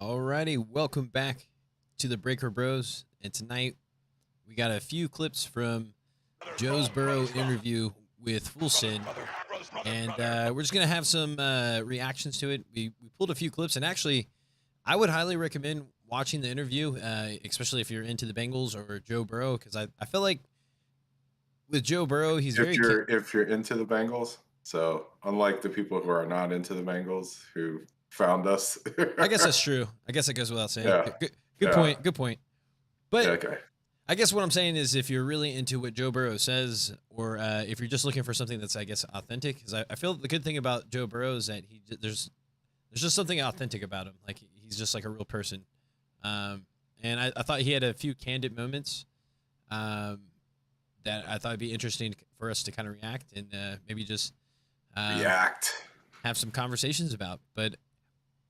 Alrighty, welcome back to the Breaker Bros. And tonight we got a few clips from Joe's Burrow interview with Fulson, and we're just gonna have some reactions to it. We pulled a few clips, and actually, I would highly recommend watching the interview, especially if you're into the Bengals or Joe Burrow, because I feel like with Joe Burrow, he's If very you're into the Bengals, so unlike the people who are not into the Bengals who found us. I guess that's true. I guess it goes without saying. Yeah, Good yeah, point. Good point. yeah, But okay. I guess what I'm saying is, if you're really into what Joe Burrow says, or if you're just looking for something that's, I guess, authentic, because I feel the good thing about Joe Burrow is that there's just something authentic about him. Like, he's just like a real person. And I thought he had a few candid moments that I thought would be interesting for us to kind of react and maybe just React. have some conversations about. But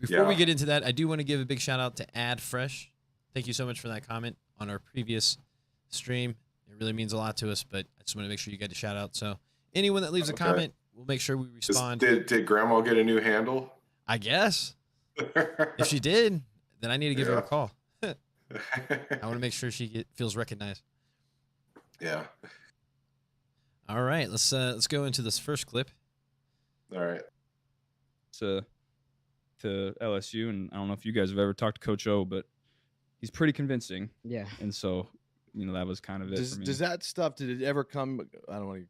before we Yeah, get into that, I do want to give a big shout out to Ad Fresh. Thank you so much for that comment on our previous stream. It really means a lot to us, but I just want to make sure you get a shout out. So anyone that leaves a okay. comment, we'll make sure we respond. Did Grandma get a new handle? I guess if she did, then I need to give her a Yeah. call. I want to make sure she feels recognized. Yeah. All right, let's go into this first clip. All right. to LSU, and I don't know if you guys have ever talked to Coach O, but he's pretty convincing, Yeah. and so that was kind of it for me. Does that stuff? Did it ever come? I don't want to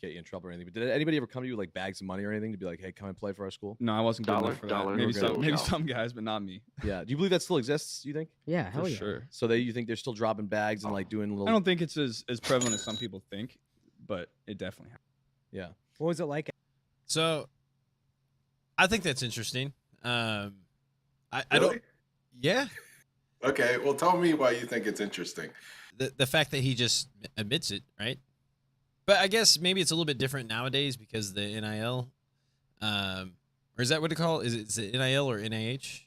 get you in trouble or anything, but did anybody ever come to you with like bags of money or anything to be like, "Hey, come and play for our school"? No, I wasn't good enough for that. Maybe Okay. some guys, but not me. Yeah. Do you believe that still exists? You think? Yeah, hell For yeah. sure. So you think they're still dropping bags and like doing little? I don't think it's as prevalent as some people think, but it definitely happens. Yeah. What was it like? So I think that's interesting. I Really? don't. Yeah, Okay. Well, tell me why you think it's interesting. the fact that he just admits it, right? But I guess maybe it's a little bit different nowadays because the NIL, or is that what they call it? Is it NIL or NIH,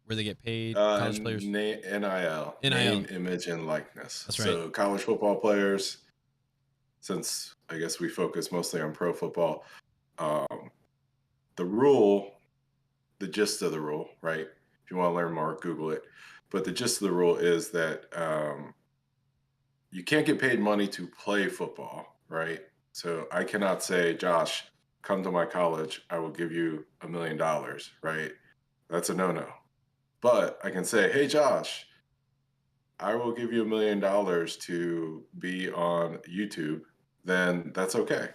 where they get paid college players? NIL, name, image, and likeness. That's right. So college football players, since I guess we focus mostly on pro football, the rule, the gist of the rule, right? If you want to learn more, Google it. But the gist of the rule is that you can't get paid money to play football, right? So I cannot say, Josh, come to my college, I will give you $1 million, right? That's a no-no. But I can say, hey, Josh, I will give you $1 million to be on YouTube. Then that's okay.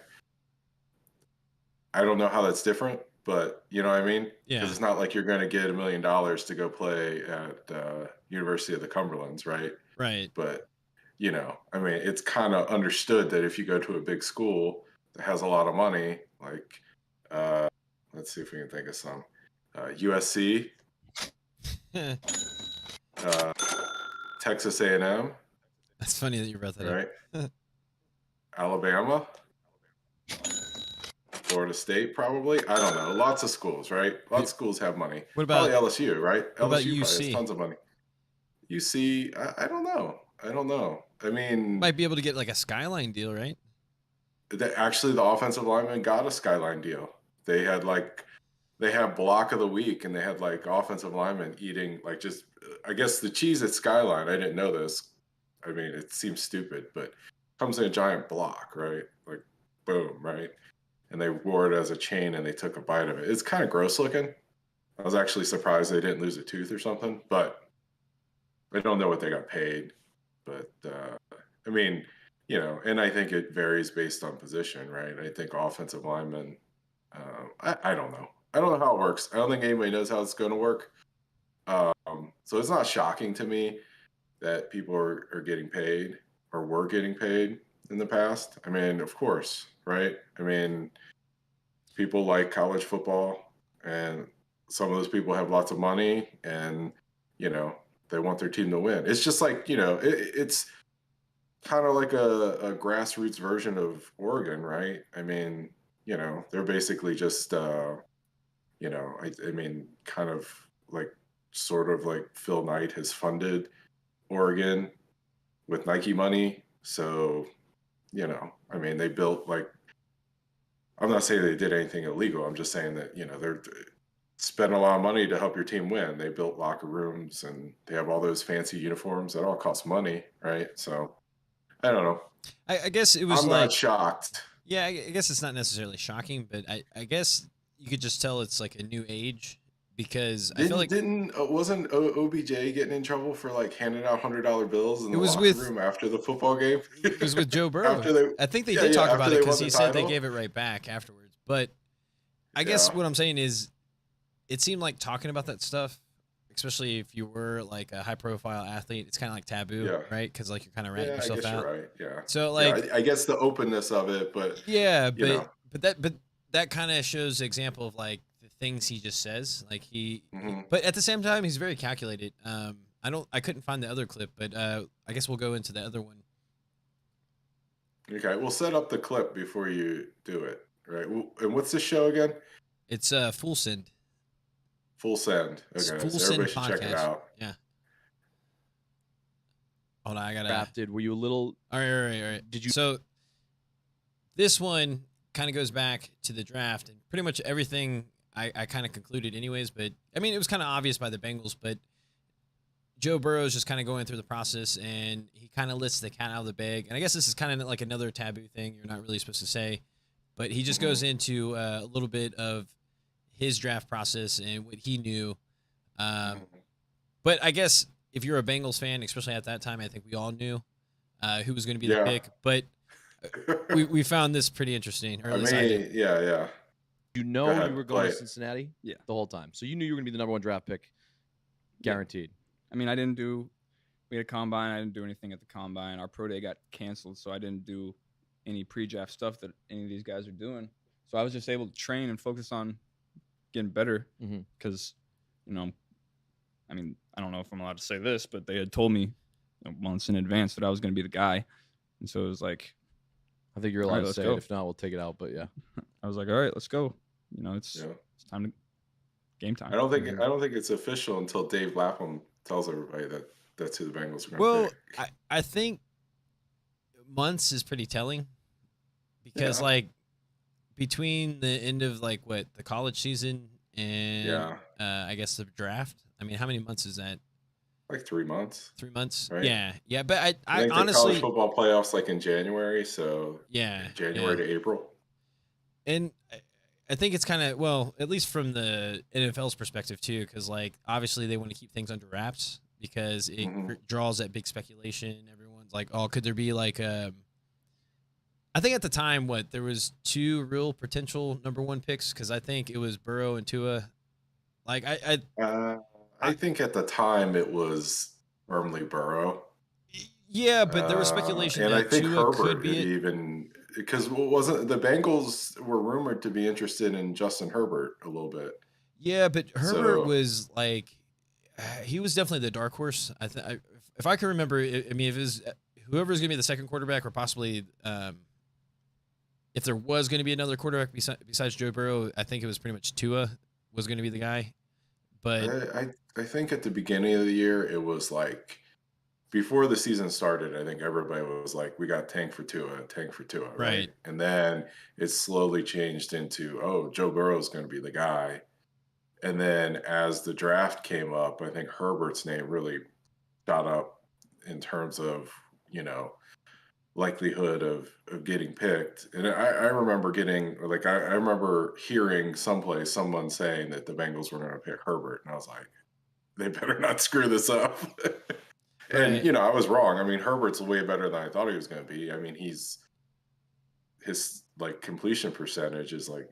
I don't know how that's different, but you know what I mean? Yeah. Because it's not like you're going to get $1 million to go play at University of the Cumberlands, right? Right. But I mean, it's kind of understood that if you go to a big school that has a lot of money, like let's see if we can think of some, USC, Texas A&M, That's funny that you brought that right? up. Alabama, Florida State, probably. I don't know. Lots of schools, right? Lots of schools have money. What about Probably LSU, right? what about LSU probably has UC? tons of money. UC, I don't know. I don't know. I mean, Might be able to get like a Skyline deal, right? actually, the offensive lineman got a Skyline deal. They have block of the week, and they had like offensive linemen eating like just, I guess the cheese at Skyline. I didn't know this. I mean, it seems stupid, but comes in a giant block, right? Like, boom, right? And they wore it as a chain, and they took a bite of it. It's kind of gross looking. I was actually surprised they didn't lose a tooth or something, but I don't know what they got paid. But I mean, and I think it varies based on position, right? I think offensive linemen, I don't know. I don't know how it works. I don't think anybody knows how it's going to work. So it's not shocking to me that people are getting paid or were getting paid in the past. I mean, of course, right? I mean, people like college football, and some of those people have lots of money, and they want their team to win. It's just like, it's kind of like a grassroots version of Oregon, right? I mean, they're basically just, I mean, kind of like, sort of like Phil Knight has funded Oregon with Nike money. So, I mean, they built like, I'm not saying they did anything illegal. I'm just saying that, spend a lot of money to help your team win. They built locker rooms and they have all those fancy uniforms that all cost money, right? So I don't know. I guess it was I'm like, not shocked. yeah, I guess it's not necessarily shocking, but I guess you could just tell it's like a new age because I feel like Wasn't OBJ getting in trouble for like handing out $100 bills in it the was locker with room after the football game? it was with Joe Burrow. After they, I think they yeah, did yeah, talk about after it they because won the he said they title. gave it right back afterwards. But I Yeah. guess what I'm saying is, it seemed like talking about that stuff, especially if you were like a high profile athlete, it's kind of like taboo, Yeah. right? Because like you're kind of ratting Yeah, I yourself guess out. you're right. Yeah. So Yeah, like, I guess the openness of it, but yeah, you know. but that kind of shows the example of like the things he just says. Like Mhm. but at the same time, he's very calculated. I couldn't find the other clip, but I guess we'll go into the other one. Okay, we'll set up the clip before you do it, right? And what's the show again? It's Full Send. Full Send. It's Okay, Full so Send everybody should check it podcast. out. Yeah. Hold on, I gotta. Drafted. Were you a little? All right. Did you? So this one kind of goes back to the draft and pretty much everything I kind of concluded anyways, but I mean, it was kind of obvious by the Bengals, but Joe Burrow is just kind of going through the process and he kind of lets the cat out of the bag. And I guess this is kind of like another taboo thing you're not really supposed to say, but he just goes into a little bit of his draft process and what he knew. But I guess if you're a Bengals fan, especially at that time, I think we all knew who was going to be the pick. But we found this pretty interesting. Or at least I did. Yeah. You know ahead, you were going play to it. Cincinnati, Yeah. the whole time. So you knew you were going to be the #1 draft pick, guaranteed. I mean, we had a combine. I didn't do anything at the combine. Our pro day got canceled, so I didn't do any pre-draft stuff that any of these guys are doing. So I was just able to train and focus on getting better because, I mean, I don't know if I'm allowed to say this, but they had told me months in advance that I was going to be the guy. And so it was like, I think you're All allowed right, to let's say go. it. If not, we'll take it out. But yeah, I was like, all right, let's go. It's time to game time. I don't think it's official until Dave Lapham tells everybody that that's who the Bengals are going to Well, pick. I think months is pretty telling because Yeah. like between the end of like what the college season and I guess the draft. I mean, how many months is that? Like 3 months. 3 months? Right. Yeah. But I I think the honestly, college football playoffs like in January, so January to April. and I think it's kind of, well, at least from the NFL's perspective too, because like obviously they want to keep things under wraps because it draws that big speculation. Everyone's like, oh, could there be like I think at the time there was 2 real potential #1 picks because I think it was Burrow and Tua. Like I think at the time it was firmly Burrow. yeah, but there was speculation and that I think Tua could Herbert be had even because wasn't the Bengals were rumored to be interested in Justin Herbert a little bit. Yeah, but Herbert So- was like, he was definitely the dark horse. If I can remember, I mean, if it was whoever's going to be the second quarterback, or possibly if there was going to be another quarterback besides Joe Burrow, I think it was pretty much Tua was going to be the guy. But I think at the beginning of the year it was like before the season started, I think everybody was like, we got tank for Tua, right? Right. And then it slowly changed into, oh, Joe Burrow is going to be the guy. And then as the draft came up, I think Herbert's name really shot up in terms of, likelihood of getting picked. And I remember I remember hearing someplace someone saying that the Bengals were going to pick Herbert. And I was like, they better not screw this up. Right. And, I was wrong. I mean, Herbert's way better than I thought he was going to be. I mean, his like completion percentage is like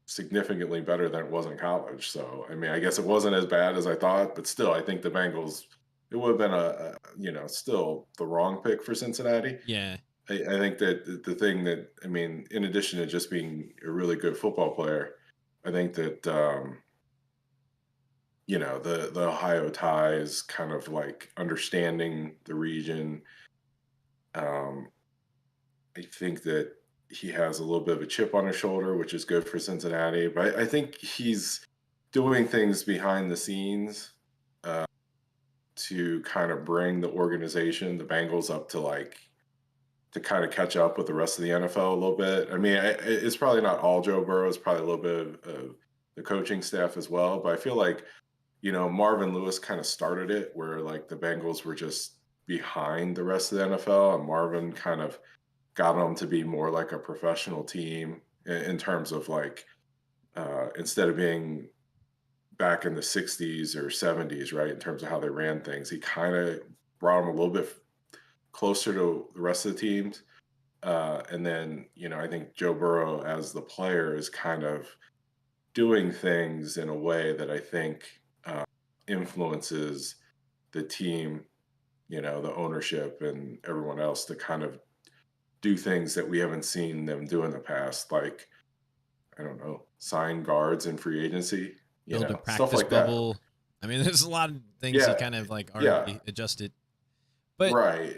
significantly better than it was in college. So, I mean, I guess it wasn't as bad as I thought, but still, I think the Bengals, it would have been still the wrong pick for Cincinnati. yeah, I think that the thing that, I mean, in addition to just being a really good football player, I think that, the Ohio ties, kind of like understanding the region. I think that he has a little bit of a chip on his shoulder, which is good for Cincinnati. But I think he's doing things behind the scenes to kind of bring the organization, the Bengals, up to kind of catch up with the rest of the NFL a little bit. I mean, it's probably not all Joe Burrow. It's probably a little bit of the coaching staff as well. But I feel like, Marvin Lewis kind of started it where like the Bengals were just behind the rest of the NFL, and Marvin kind of got them to be more like a professional team in terms of like instead of being back in the 60s or 70s, right, in terms of how they ran things, he kind of brought them a little bit closer to the rest of the teams. And then, I think Joe Burrow as the player is kind of doing things in a way that I think influences the team, the ownership and everyone else to kind of do things that we haven't seen them do in the past, like, I don't know, sign guards in free agency, Build a stuff practice like that. bubble. I mean, there's a lot of things he Yeah, kind of like yeah, already adjusted. But right.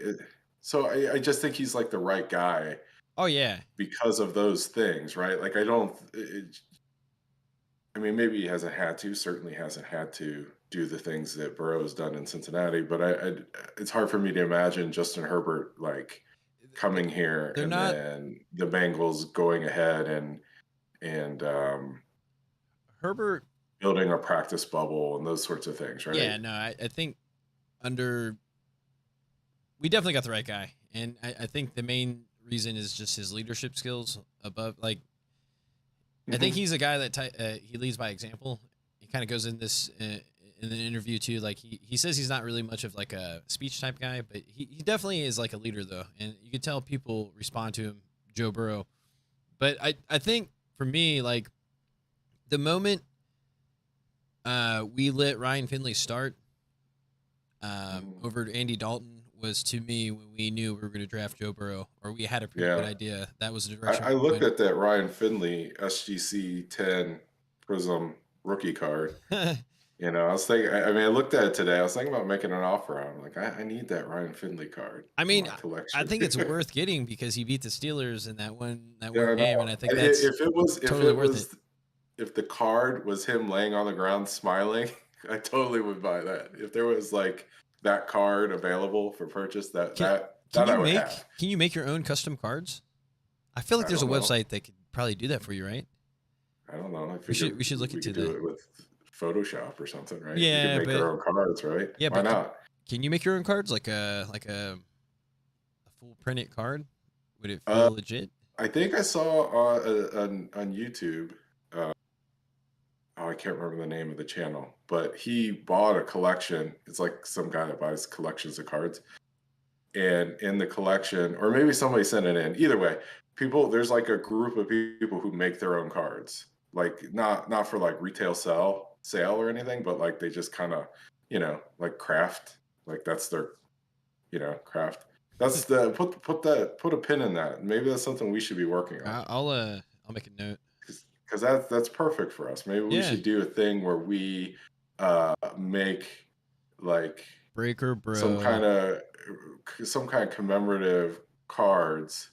So I just think he's like the right guy oh yeah, because of those things, right? Like I don't. I mean, maybe he hasn't had to. Certainly hasn't had to do the things that Burrow's done in Cincinnati. But it's hard for me to imagine Justin Herbert like coming here they're and not then the Bengals going ahead and Herbert. building a practice bubble and those sorts of things, right? Yeah, no, I think we definitely got the right guy, and I think the main reason is just his leadership skills above like. I think Mhm. he's a guy that he leads by example. He kind of goes in this in the interview too. Like he says he's not really much of like a speech type guy, but he definitely is like a leader though, and you could tell people respond to him, Joe Burrow. But I think for me, like the moment we let Ryan Finley start Mhm. over Andy Dalton was to me when we knew we were going to draft Joe Burrow, or we had a pretty good Yeah. idea that was the I, direction I we were looked going. at that Ryan Finley SGC 10 Prism rookie card. I was thinking, I mean, I looked at it today. I was thinking about making an offer. I'm like, I need that Ryan Finley card I in mean, my I collection. think it's worth getting because he beat the Steelers in that one Yeah, game, no. and I think that's totally worth it. If the card was him laying on the ground smiling, I totally would buy that. If there was like that card available for purchase, that Can that can that you I would make have. can you make your own custom cards? I feel like I there's a don't know. website that could probably do that for you, right? I don't know. I We figure should we should look we into could do that. it with Photoshop or something, right? We could Yeah, make but our own cards, right? yeah, Why but not? can you make your own cards like a full printed card? Would it Uh, feel legit? I think I saw on YouTube. Uh, oh, I can't remember the name of the channel, but he bought a collection. It's like some guy that buys collections of cards, and in the collection, or maybe somebody sent it in. Either way, there's like a group of people who make their own cards, like not for like retail sale or anything, but like they just kind of, like craft, like that's their, craft. That's the put a pin in that. Maybe that's something we should be working on I'll make a note. because that's perfect for us. Maybe we Yeah, should do a thing where we make like Breaker some Bro. kind of commemorative cards.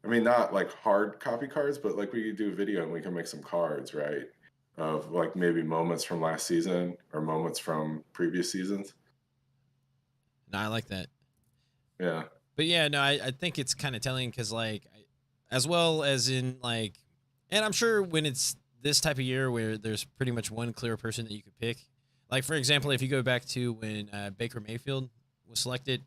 I mean, not like hard copy cards, but like we could do a video and we can make some cards, right? Of like maybe moments from last season or moments from previous seasons. No, I like that. Yeah. But yeah, no, I think it's kind of telling because like, as well as in like, and I'm sure when it's this type of year where there's pretty much one clear person that you could pick. Like for example, if you go back to when Baker Mayfield was selected,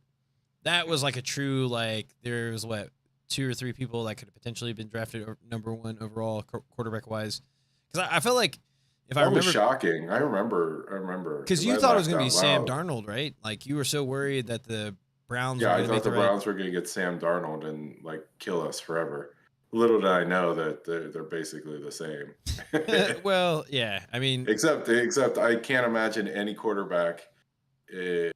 that was like a true like there's what 2 or 3 people that could have potentially been drafted number 1 overall quarterback wise. Because I felt like if I That was remember, shocking. I remember because because you I thought it was laughed going to be out Sam loud. Darnold, right? Like you were so worried that the Browns Yeah, were I going to make thought the the right. Browns were going to get Sam Darnold and like kill us forever. Little did I know that they're basically the same. Well, yeah. I mean, Except I can't imagine any quarterback eh,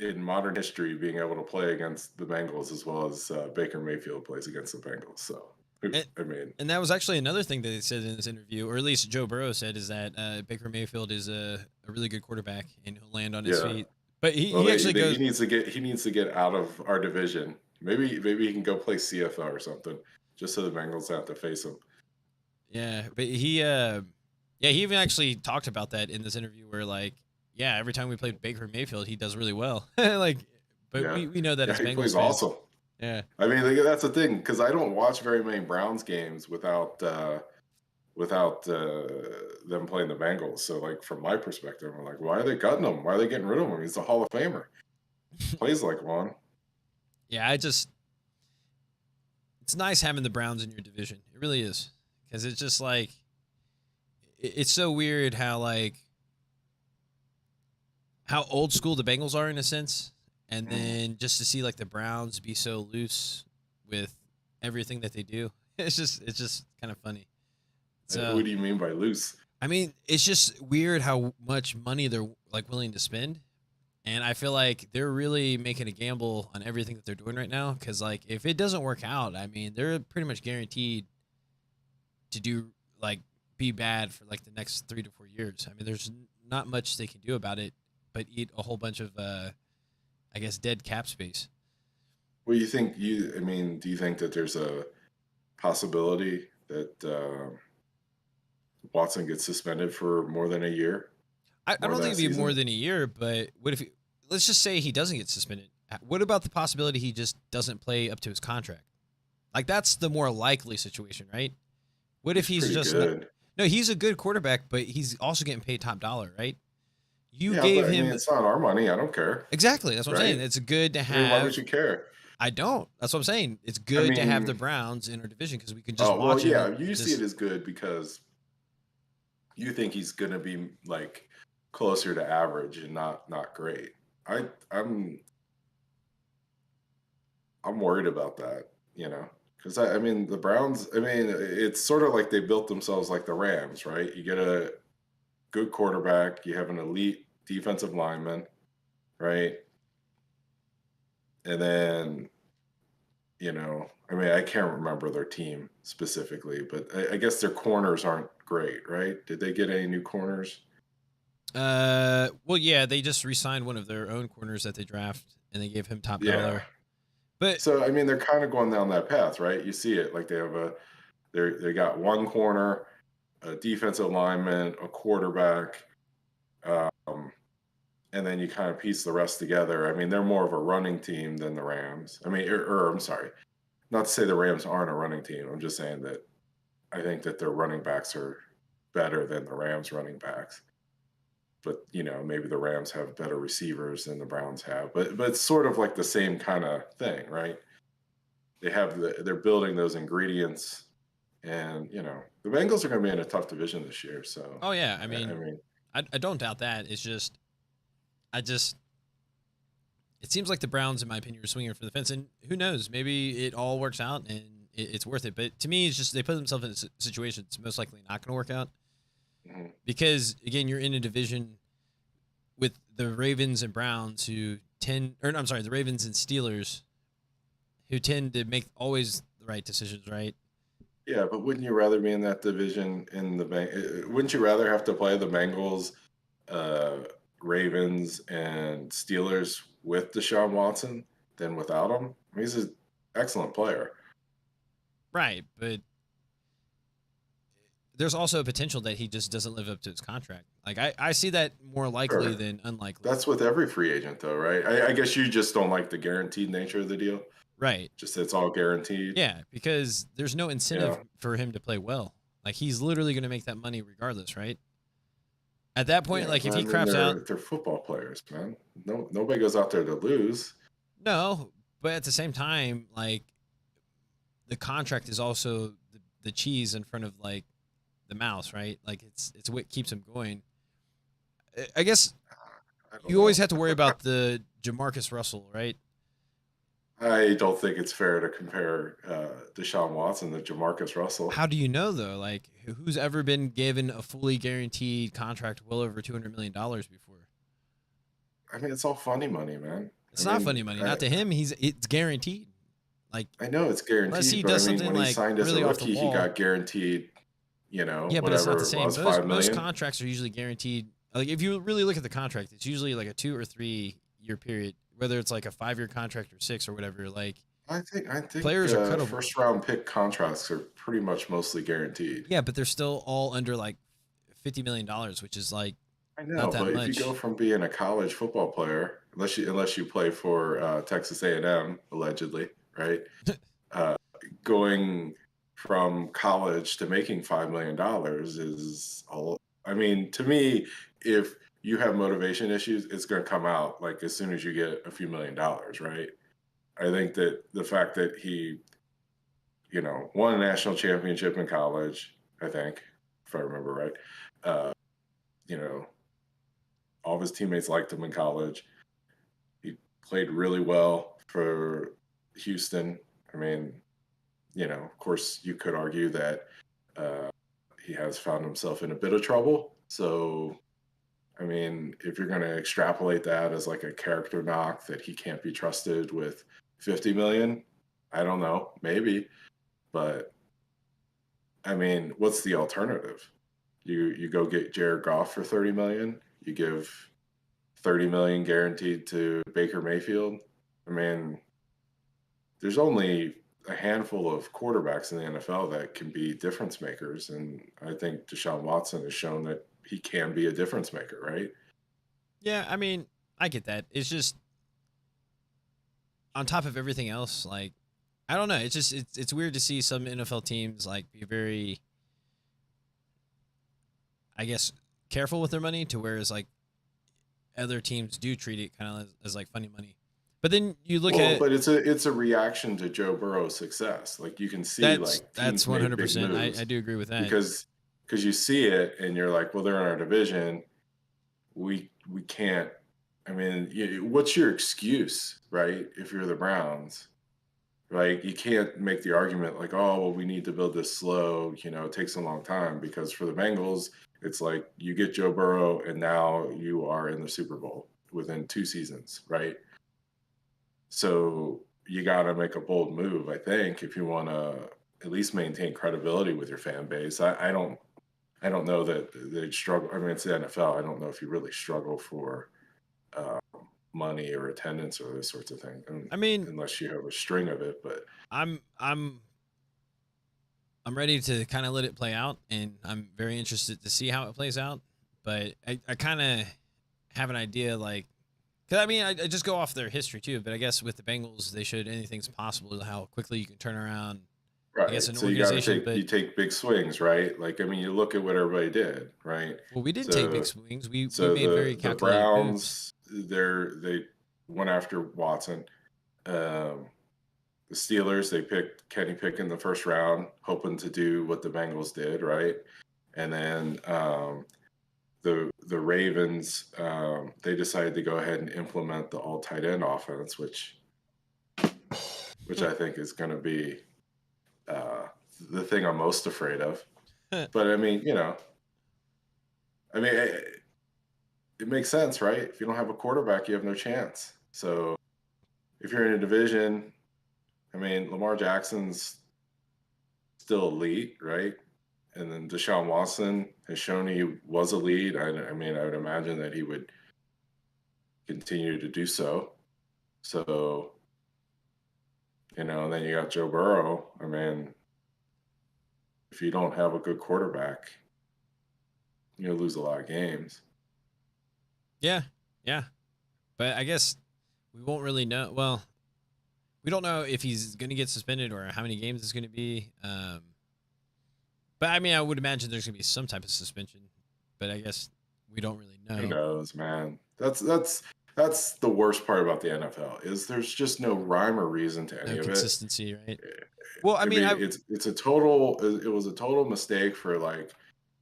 in modern history being able to play against the Bengals as well as Baker Mayfield plays against the Bengals. So, and, I mean, and that was actually another thing that they said in this interview, or at least Joe Burrow said, is that Baker Mayfield is a really good quarterback and he'll land on his yeah. feet. But Well, he actually he goes, needs to get out of our division. Maybe he can go play CFL or something, just so the Bengals have to face him. yeah. But yeah, he even actually talked about that in this interview where like, yeah, every time we played Baker Mayfield, he does really well. Like, but Yeah, we know that yeah, as he Bengals plays fans. awesome. Yeah. I mean, like, that's the thing because I don't watch very many Browns games without without them playing the Bengals. So, like, from my perspective, I'm like, why are they cutting him? Why are they getting rid of him? He's a Hall of Famer. Plays like one. Yeah, it's nice having the Browns in your division. It really is, because it's just like it's so weird how old school the Bengals are in a sense, and then just to see like the Browns be so loose with everything that they do, it's just kind of funny. So, What do you mean by loose? I mean, it's just weird how much money they're like willing to spend. And I feel like they're really making a gamble on everything that they're doing right now. Because, like, if it doesn't work out, I mean, they're pretty much guaranteed to be bad for like the next 3 to 4 years. I mean, there's not much they can do about it, but eat a whole bunch of, I guess, dead cap space. Well, do you think that there's a possibility that Watson gets suspended for more than a year? I don't think it'd be more than a year, but what if let's just say he doesn't get suspended. What about the possibility he just doesn't play up to his contract? Like, that's the more likely situation, right? What if he's just good. No, he's a good quarterback, but he's also getting paid top dollar, right? You Yeah, gave but, him I mean, it's not our money. I don't care. Exactly. That's what I'm Right? saying. It's good to I have. mean, why would you care? I don't. That's what I'm saying. It's good to have mean- the Browns in our division because we can just Oh, well, watch yeah. it. You see it as good because you think he's going to be like closer to average and not great. I'm worried about that, because I mean the Browns. I mean, it's sort of like they built themselves like the Rams, right? You get a good quarterback, you have an elite defensive lineman, right? And then, I mean, I can't remember their team specifically, but I guess their corners aren't great, right? Did they get any new corners? Well, yeah, they just re-signed one of their own corners that they draft, and they gave him top dollar. But So I mean, they're kind of going down that path, right? You see it, like they got one corner, a defensive lineman, a quarterback, and then you kind of piece the rest together. I mean, they're more of a running team than the Rams. I mean, or I'm sorry, not to say the Rams aren't a running team. I'm just saying that I think that their running backs are better than the Rams running backs. But maybe the Rams have better receivers than the Browns have. But it's sort of like the same kind of thing, right? They're building those ingredients, and the Bengals are going to be in a tough division this year. So oh yeah, I mean, I don't doubt that. It's just, it seems like the Browns, in my opinion, are swinging for the fence, and who knows? Maybe it all works out and it's worth it. But to me, it's just they put themselves in a situation it's most likely not going to work out. Because again, you're in a division with the Ravens and Browns the Ravens and Steelers, who tend to make always the right decisions, right? Yeah, but wouldn't you rather be in that division wouldn't you rather have to play the Bengals, Ravens, and Steelers with Deshaun Watson than without him? I mean, he's an excellent player. Right, but there's also a potential that he just doesn't live up to his contract. Like, I see that more likely than unlikely. That's with every free agent, though, right? I guess you just don't like the guaranteed nature of the deal. Right. Just it's all guaranteed. Yeah, because there's no incentive for him to play well. Like, he's literally going to make that money regardless, right? At that point, if he craps out... They're football players, man. Nobody goes out there to lose. No, but at the same time, like, the contract is also the cheese in front of, like, the mouse, right? Like, it's what keeps him going. I guess you always have to worry about the Jamarcus Russell, right? I don't think it's fair to compare Deshaun Watson to Jamarcus Russell. How do you know, though? Like, who's ever been given a fully guaranteed contract well over $200 million before? I mean, it's all funny money, man. It's not funny money. Not to him. It's guaranteed. Like, I know it's guaranteed. Unless he but does I mean, something when he signed as really a off the rookie, he wall. got guaranteed. Yeah, but it's not the same. $5 Most million. contracts are usually guaranteed. Like, if you really look at the contract, it's usually like a 2 or 3 year period, whether it's like a 5-year contract or 6 or whatever. Like, I think players are cuttable. First round pick contracts are pretty much mostly guaranteed. yeah, but they're still all under like $50 million, which is like I know, not that but much. if you go from being a college football player, unless you play for Texas A&M allegedly, right? Going from college to making $5 million is all. I mean, to me, if you have motivation issues, it's going to come out like as soon as you get a few $1 million, right? I think that the fact that he, won a national championship in college, I think, if I remember right, uh, you know, all of his teammates liked him in college. He played really well for Houston. I mean, of course, you could argue that uh, he has found himself in a bit of trouble. So, I mean, if you're going to extrapolate that as like a character knock that he can't be trusted with 50 million, I don't know, maybe, but I mean, what's the alternative? You go get Jared Goff for 30 million. You give 30 million guaranteed to Baker Mayfield. I mean, there's only a handful of quarterbacks in the NFL that can be difference makers, and I think Deshaun Watson has shown that he can be a difference maker, right? Yeah, I mean, I get that. It's just on top of everything else, like I don't know. It's just it's weird to see some NFL teams like be very, I guess, careful with their money to whereas like other teams do treat it kind of as like funny money. But then you look Well, at but it's a reaction to Joe Burrow's success. Like you can see, like that's teams make big 100%. I moves do agree with that. because you see it and you're like, well, they're in our division. We can't. I mean, what's your excuse, right? If you're the Browns, like you can't make the argument like, oh, well, we need to build this slow. It takes a long time because for the Bengals, it's like you get Joe Burrow and now you are in the Super Bowl within 2 seasons, right? So you got to make a bold move, I think, if you want to at least maintain credibility with your fan base. I don't know that they'd struggle. I mean, it's the NFL. I don't know if you really struggle for uh, money or attendance or those sorts of things. I mean, unless you have a string of it, but I'm ready to kind of let it play out, and I'm very interested to see how it plays out. But I kind of have an idea, like, because I mean, I just go off their history too. But I guess with the Bengals, they showed anything's possible. How quickly you can turn around, I guess, right. an So you got to organization. take But you take big swings, right? Like I mean, you look at what everybody did, right? well, we did take big So swings. We so made very the calculated moves. Browns, they went after Watson. Um, the Steelers, they picked Kenny Pickett in the first round, hoping to do what the Bengals did, right? And then the Ravens, they decided to go ahead and implement the all tight end offense, which I think is going to be the thing I'm most afraid of. But I mean, it makes sense, right? If you don't have a quarterback, you have no chance. So if you're in a division, I mean, Lamar Jackson's still elite, right? And then Deshaun Watson has shown he was elite. I mean, I would imagine that he would continue to do so. So, and then you got Joe Burrow. I mean, if you don't have a good quarterback, you'll lose a lot of games. Yeah, yeah. But I guess we won't really know. Well, we don't know if he's going to get suspended or how many games it's going to be. But I mean, I would imagine there's going to be some type of suspension. But I guess we don't really know. Who knows, man? That's the worst part about the NFL is there's just no rhyme or reason to any No of consistency, right? it. Well, I mean, It's a total. It was a total mistake for like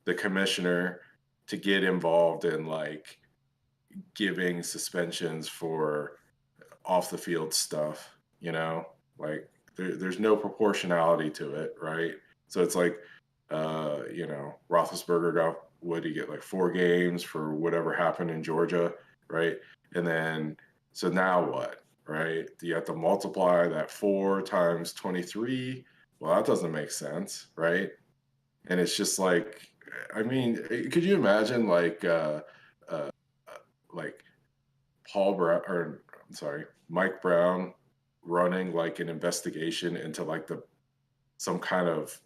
the commissioner to get involved in like giving suspensions for off the field stuff. Like there's no proportionality to it, right? So it's like, Roethlisberger got, what did he get, like 4 games for whatever happened in Georgia, right? And then so now what, right? You have to multiply that 4 times 23. Well, that doesn't make sense, right? And it's just like, I mean, could you imagine uh, like Paul Brown, or I'm sorry, Mike Brown running like an investigation into like some kind of,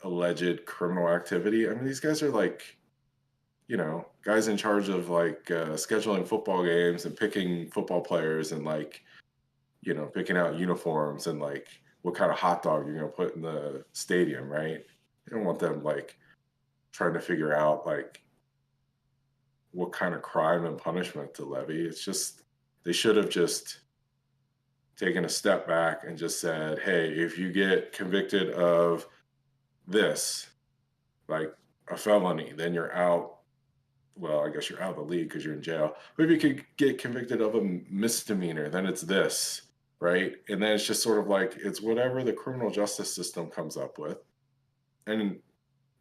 alleged criminal activity? I mean, these guys are like, guys in charge of like scheduling football games and picking football players and like, picking out uniforms and like what kind of hot dog you're gonna put in the stadium, right? You don't want them like trying to figure out like what kind of crime and punishment to levy. It's just they should have just taken a step back and just said, hey, if you get convicted of this, like a felony, then you're out. Well, I guess you're out of the league because you're in jail. But if you could get convicted of a misdemeanor, then it's this, right? And then it's just sort of like it's whatever the criminal justice system comes up with. And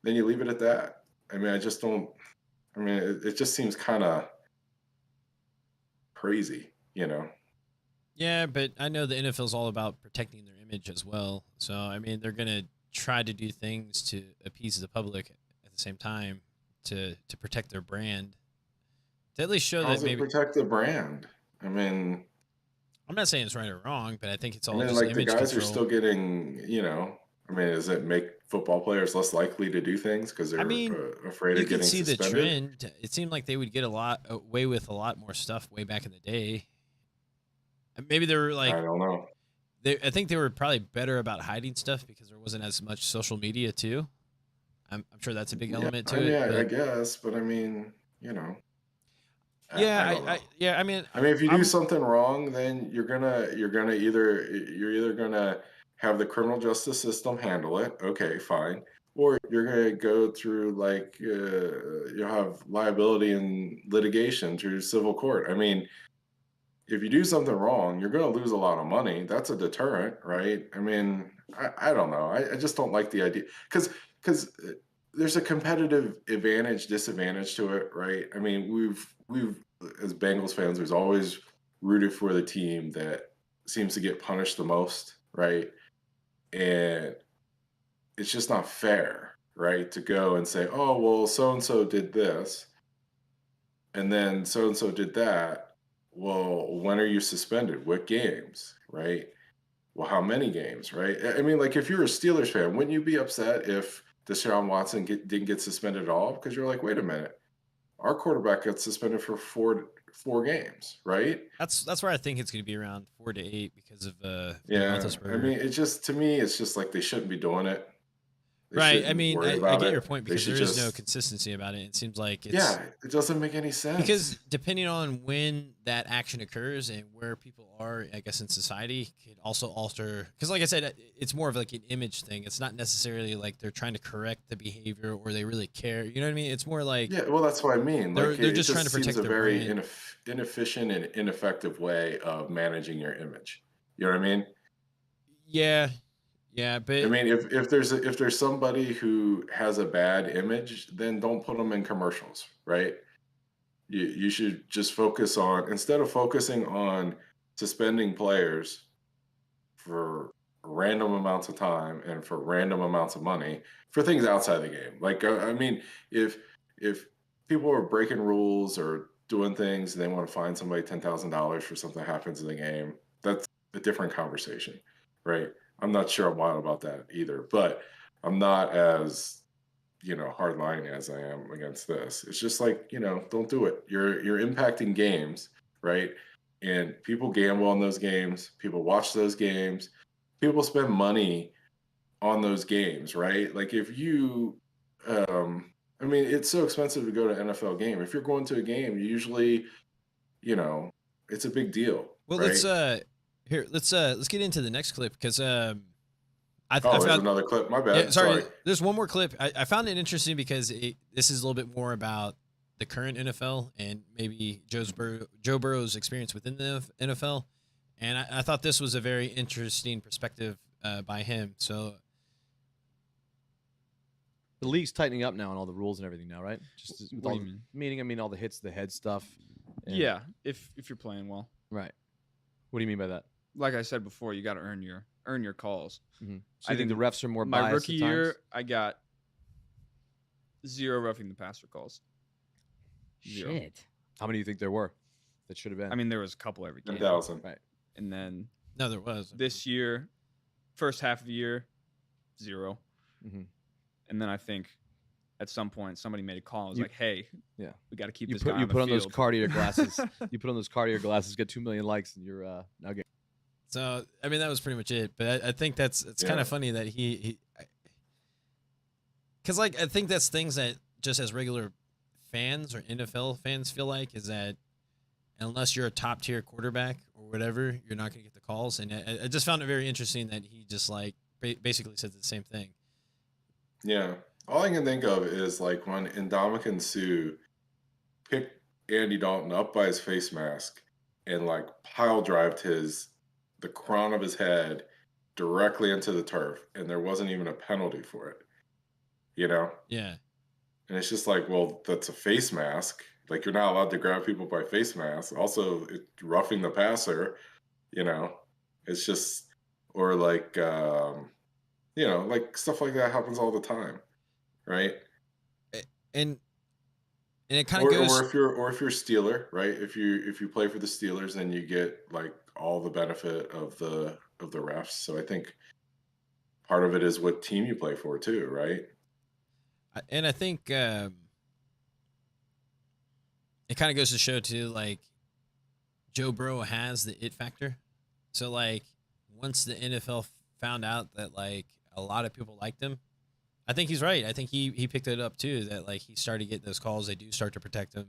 then you leave it at that. I mean, I just don't, I mean, it just seems kind of crazy, you know? Yeah, but I know the NFL is all about protecting their image as well. So I mean, they're gonna try to do things to appease the public at the same time to protect their brand. To at least show How that does it maybe protect the brand? I mean, I'm not saying it's right or wrong, but I think it's I all mean, just like the image guys are control. still getting, you know, I mean, does it make football players less likely to do things because I they're mean, afraid you of can getting see the suspended? trend. It seemed like they would get away with a lot more stuff way back in the day. And maybe they were like I don't know. I think they were probably better about hiding stuff because there wasn't as much social media too. I'm sure that's a big Yeah, element I to mean, it. I But guess, but I mean, you know, yeah, I don't know. I mean, I mean, if you do I'm something wrong, then you're either gonna have the criminal justice system handle it, okay, fine, or you're gonna go through like you'll have liability and litigation through civil court. I mean, if you do something wrong, you're gonna lose a lot of money. That's a deterrent, right? I mean, I don't know. I just don't like the idea because there's a competitive advantage disadvantage to it, right? I mean, we've as Bengals fans, there's always rooted for the team that seems to get punished the most, right? And it's just not fair, right? To go and say, oh, well, so and so did this, and then so and so did that. Well, when are you suspended? What games, right? Well, how many games, right? I mean, like if you're a Steelers fan, wouldn't you be upset if Deshaun Watson didn't get suspended at all? Because you're like, wait a minute, our quarterback got suspended for four games, right? that's where I think it's going to be around 4 to 8 because of Ben Yeah, I Roethlisberger. mean, it just to me, it's just like they shouldn't be doing it. They Right. I shouldn't mean, worry I about get your it. point They because should there is no just, consistency about it. It seems like it's yeah, it doesn't make any because sense. depending on when that action occurs and where people are, I guess in society, could also alter. Because, like I said, it's more of like an image thing. It's not necessarily like they're trying to correct the behavior or they really care. You know what I mean? It's more like Yeah, well, that's what I mean. Like, they're it just trying just to seems protect a their very brand. inefficient and ineffective way of managing your image. You know what I mean? Yeah, yeah, I but mean, if there's somebody who has a bad image, then don't put them in commercials, right? You should just focus on instead of focusing on suspending players for random amounts of time and for random amounts of money for things outside the game. Like I mean, if people are breaking rules or doing things and they want to fine somebody $10,000 for something that happens in the game, that's a different conversation, right? I'm not sure I'm wild about that either, but I'm not as hardline as I am against this. It's just like don't do it. You're impacting games, right? And people gamble on those games. People watch those games. People spend money on those games, right? Like if you, I mean, it's so expensive to go to an NFL game. If you're going to a game, usually, you know, it's a big deal, well, right? let's get into the next clip because I Oh, there's found another clip. My yeah, bad. sorry. Sorry. There's one more clip. I found it interesting because this is a little bit more about the current NFL and maybe Joe Burrow's experience within the NFL. And I thought this was a very interesting perspective by him. So, The league's tightening up now and all the rules and everything now, right? Just with What all do you mean? meaning, I mean all the hits to the head stuff. and- Yeah, if you're playing well, Right. What do you mean by that? like I said before, you got to earn your calls. Mm-hmm. So I you think the think refs are more My biased rookie at times? year, I got 0 roughing the passer calls. 0. Shit. How many do you think there were that should have been? I mean, there was a couple every game. 10,000. Right. And then no, there was. this year, first half of the year, 0. Mhm. And then I think at some point somebody made a call. And was You- like, "Hey, yeah. we got to keep You this guy put on on those field." cardio glasses. You put on those cardio glasses, get 2 million likes, and you're now getting. So I mean that was pretty much it. But I think it's kind of funny that because like I think that's things that just as regular fans or NFL fans feel like is that unless you're a top tier quarterback or whatever, you're not going to get the calls. And I just found it very interesting that he just like basically said the same thing. Yeah. All I can think of is like when Ndamukong Suh picked Andy Dalton up by his face mask and like pile drived the crown of his head directly into the turf, and there wasn't even a penalty for it. You know? Yeah. And it's just like, well, that's a face mask. Like you're not allowed to grab people by face mask. Also, roughing the passer, you know. It's just or like like stuff like that happens all the time, right? And it kind of goes. Or if you're Steeler, right? If you play for the Steelers, then you get like all the benefit of the refs. So I think part of it is what team you play for too, right? And I think it kind of goes to show too, like Joe Burrow has the it factor. So like once the NFL found out that like a lot of people liked him, I think he's right. I think he picked it up too, that like he started getting those calls. They do start to protect him.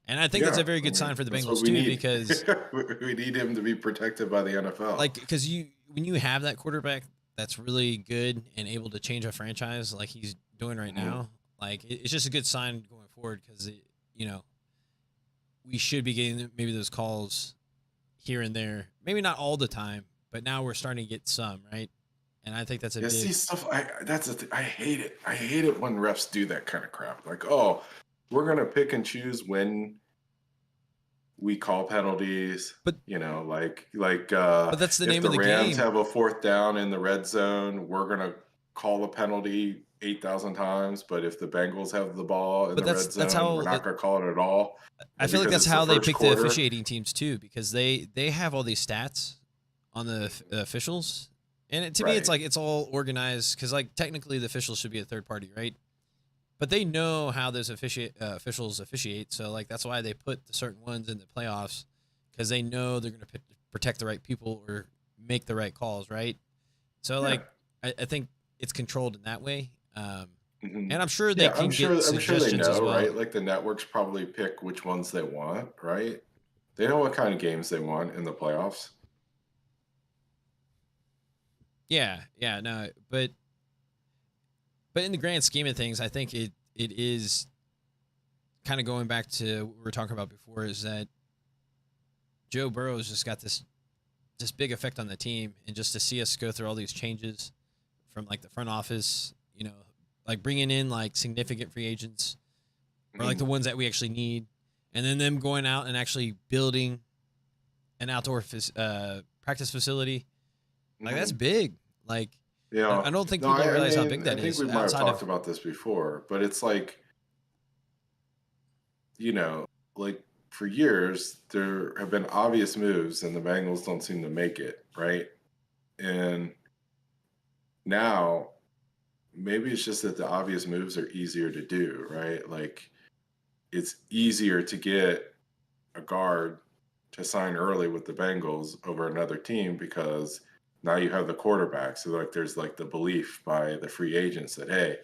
And I think that's a very good sign for the Bengals too, because we need him to be protected by the NFL. Like, because when you have that quarterback that's really good and able to change a franchise like he's doing right now, like it's just a good sign going forward because we should be getting maybe those calls here and there, maybe not all the time, but now we're starting to get some, right? And I think that's a big... See stuff. I hate it. I hate it when refs do that kind of crap. Like, oh, we're gonna pick and choose when we call penalties. But but that's the name of the game. If the Rams have a 4th down in the red zone, we're gonna call a penalty 8,000 times. But if the Bengals have the ball in the red zone, we're not gonna call it at all. I feel like that's how they pick the officiating teams too, because they have all these stats on the officials. And to me, it's like it's all organized because, like, technically the officials should be a third party, right? But they know how those officials officiate, so like that's why they put the certain ones in the playoffs because they know they're going to protect the right people or make the right calls, right? So like I think it's controlled in that way, and I'm sure they can get suggestions as well. Right? Like the networks probably pick which ones they want, right? They know what kind of games they want in the playoffs. Yeah, no, but in the grand scheme of things, I think it is kind of going back to what we were talking about before, is that Joe Burrow's just got this big effect on the team, and just to see us go through all these changes from like the front office, like bringing in like significant free agents or like the ones that we actually need, and then them going out and actually building an outdoor practice facility. Like that's big. Like, I don't think people realize how big that is. I think we might have talked about this before, but it's like, like for years there have been obvious moves, and the Bengals don't seem to make it, right? And now maybe it's just that the obvious moves are easier to do, right? Like it's easier to get a guard to sign early with the Bengals over another team because now you have the quarterback. So like there's like the belief by the free agents that, hey,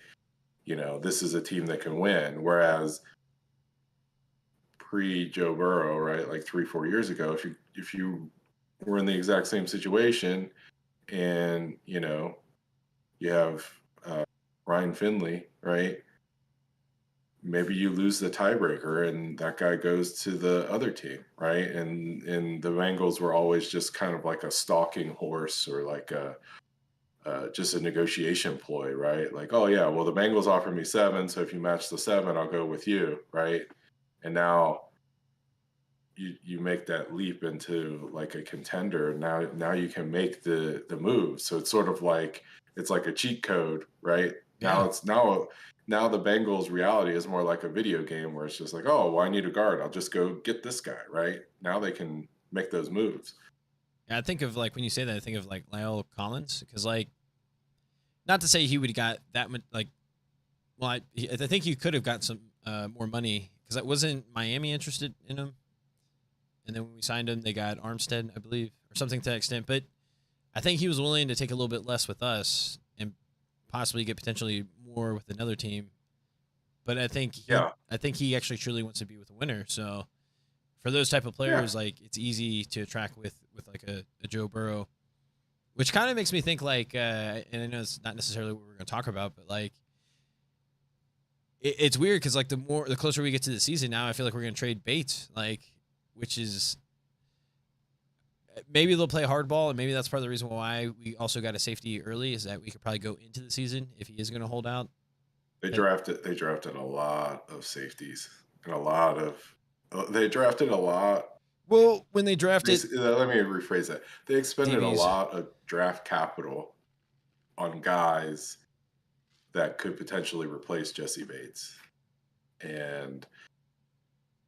this is a team that can win. Whereas pre-Joe Burrow, right, like 3-4 years ago, if you were in the exact same situation and you have Ryan Finley, right? Maybe you lose the tiebreaker and that guy goes to the other team, right? And the Bengals were always just kind of like a stalking horse or like just a negotiation ploy, right? Like, oh yeah, well the Bengals offered me 7, so if you match the 7, I'll go with you, right? And now you make that leap into like a contender. Now you can make the move. So it's sort of like it's like a cheat code, right? Yeah. Now the Bengals reality is more like a video game where it's just like, oh, well, I need a guard. I'll just go get this guy, right? Now they can make those moves. Yeah, I think of like when you say that, I think of like Lyle Collins, because like, not to say he would have got that much. Like, well, I think he could have got some more money because wasn't Miami interested in him, and then when we signed him, they got Armstead, I believe, or something to that extent. But I think he was willing to take a little bit less with us and possibly get potentially more with another team. But I think he actually truly wants to be with a winner. So for those type of players, like it's easy to attract with like a Joe Burrow, which kind of makes me think like, and I know it's not necessarily what we're going to talk about, but like it's weird because like the closer we get to the season now, I feel like we're going to trade Bates, like, which is maybe they'll play hardball, and maybe that's part of the reason why we also got a safety early is that we could probably go into the season if he is going to hold out. They drafted a lot of safeties and they drafted a lot. Well, when they drafted, let me rephrase that. They expended DBs. a lot of draft capital on guys that could potentially replace Jesse Bates. And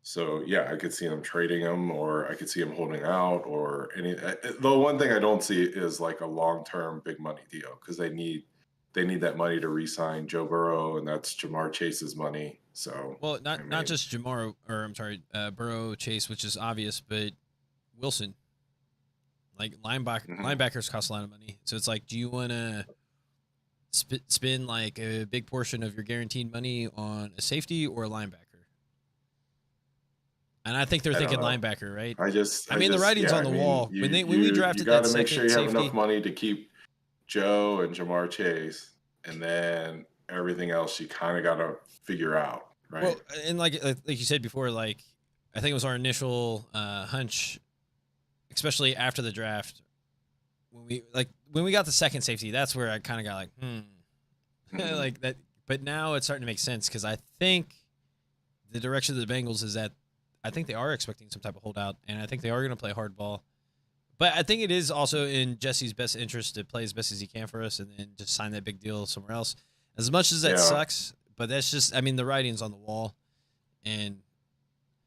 so, yeah, I could see them trading him, or I could see him holding out, or any. The one thing I don't see is like a long-term big money deal because they need that money to re-sign Joe Burrow, and that's Jamar Chase's money. So, well, not just Jamar, or I'm sorry, Burrow, Chase, which is obvious, but Wilson. Like linebackers cost a lot of money, so it's like, do you want to spend like a big portion of your guaranteed money on a safety or a linebacker? And I think they're thinking linebacker, right? I mean, the writing's on the wall. When we drafted that second make sure you have safety, enough money to keep Joe and Jamar Chase, and then everything else you kind of got to figure out, right? Well, and like you said before, like I think it was our initial hunch, especially after the draft, when we got the second safety, that's where I kind of got like, like that. But now it's starting to make sense because I think the direction of the Bengals is that I think they are expecting some type of holdout, and I think they are going to play hardball. But I think it is also in Jesse's best interest to play as best as he can for us and then just sign that big deal somewhere else. As much as that sucks, but that's just, I mean, the writing's on the wall. And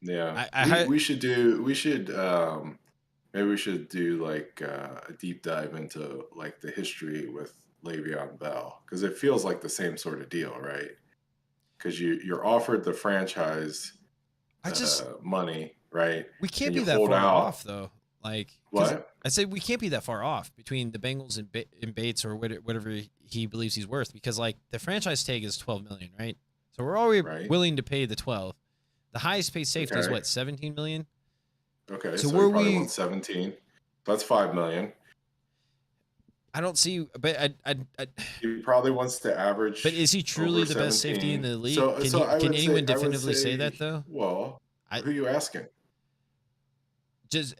yeah, we should maybe we should do like a deep dive into like the history with Le'Veon Bell, because it feels like the same sort of deal, right? Because you're offered the franchise money, right? We can't be that far off, though. Like, what? I said we can't be that far off between the Bengals and Bates or whatever he believes he's worth, because like the franchise tag is $12 million, right? So we're already willing to pay the 12. The highest paid safety is what, $17 million? Okay, so where we want 17. That's $5 million. I don't see, but he probably wants to average. But is he truly the best safety in the league? Can anyone definitively say that though? Well, who are you asking? Just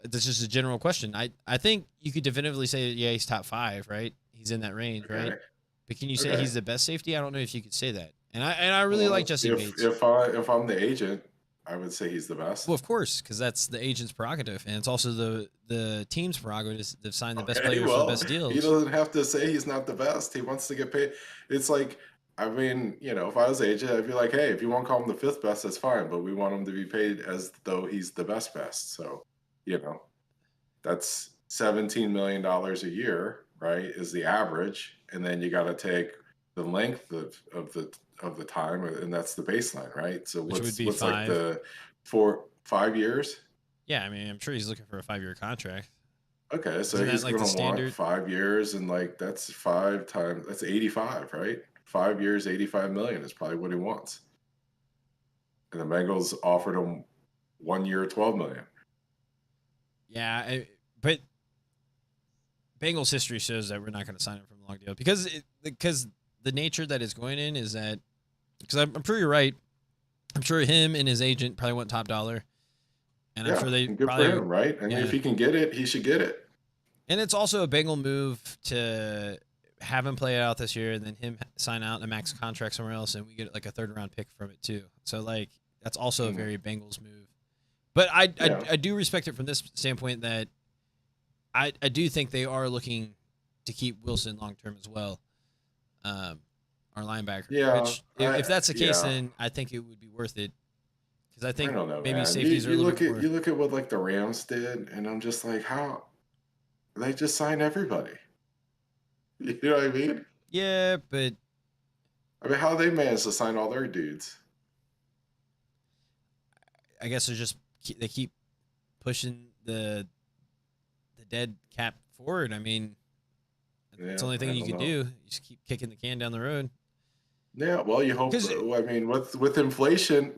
this is a general question. I think you could definitively say, yeah, he's top 5, right? He's in that range, right? But can you say he's the best safety? I don't know if you could say that. And I really like Jesse Bates. If I'm the agent, I would say he's the best. Well, of course, because that's the agent's prerogative, and it's also the team's prerogative to sign the best players for the best deals. He doesn't have to say he's not the best. He wants to get paid. It's like, I mean, if I was the agent, I'd be like, hey, if you want to call him the 5th best, that's fine, but we want him to be paid as though he's the best. So, that's $17 million a year, right? Is the average, and then you got to take the length of the time, and that's the baseline, right? So Which would be what's 5. like 5 years? Yeah, I mean, I'm sure he's looking for a 5-year contract. Okay, so Isn't he's that like going the to want standard? 5 years, and like that's 5 times, that's 85, right? 5 years, 85 million is probably what he wants. And the Bengals offered him 1 year, 12 million. Yeah, but Bengals history shows that we're not going to sign him from a long deal because the nature that it's going in is that, because I'm sure you're right. I'm sure him and his agent probably want top dollar, and I'm sure they good probably for him, right? And if he can get it, he should get it. And it's also a Bengal move to have him play it out this year, and then him sign out a max contract somewhere else, and we get like a 3rd round pick from it too. So like that's also a very Bengals move. But I do respect it from this standpoint that I do think they are looking to keep Wilson long term as well. Our linebacker. Yeah. Which, if that's the case, then I think it would be worth it. Because I think maybe safeties are a little bit more. You look at what like the Rams did, and I'm just like, how they just signed everybody. You know what I mean? Yeah, but I mean, how they managed to sign all their dudes? I guess they keep pushing the the dead cap forward. I mean, that's the only thing I you don't can know. do. You just keep kicking the can down the road. Yeah, well, you hope. 'Cause I mean, with inflation,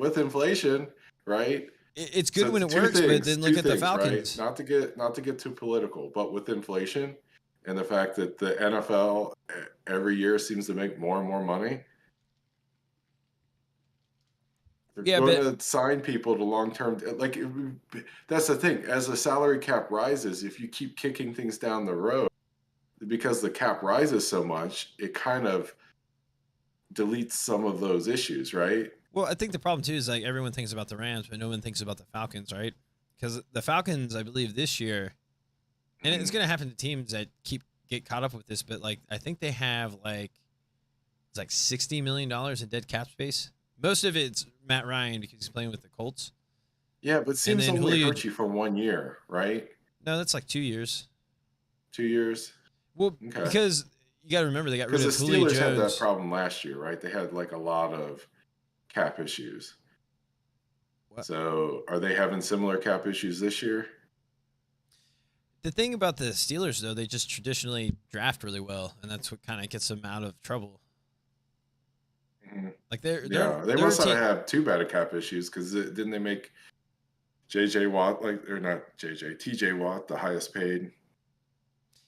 right? it's good So when it's it works, but then two look at the things, right? Falcons. Not to get too political, but with inflation and the fact that the NFL every year seems to make more and more money, they're Yeah, going but to sign people to long term. Like that's the thing. As the salary cap rises, if you keep kicking things down the road, because the cap rises so much, it kind of deletes some of those issues, right? well, I think the problem too is like everyone thinks about the Rams, but no one thinks about the Falcons, right? Because the Falcons, I believe this year, and it's going to happen to teams that get caught up with this, but like I think they have like it's like $60 million in dead cap space. Most of it's Matt Ryan because he's playing with the Colts. Yeah, but it And seems then only Julio, hurt you for 1 year, right? no, that's like 2 years. 2 years. Well, Okay. because you got to remember they got rid Because of the Julio Steelers had that Jones. problem last year, right? They had like a lot of cap issues. What? So are they having similar cap issues this year? The thing about the Steelers, though, they just traditionally draft really well, and that's what kind of gets them out of trouble. Like They they're must a not team. have too bad of cap issues because didn't they make JJ Watt or not TJ Watt the highest paid?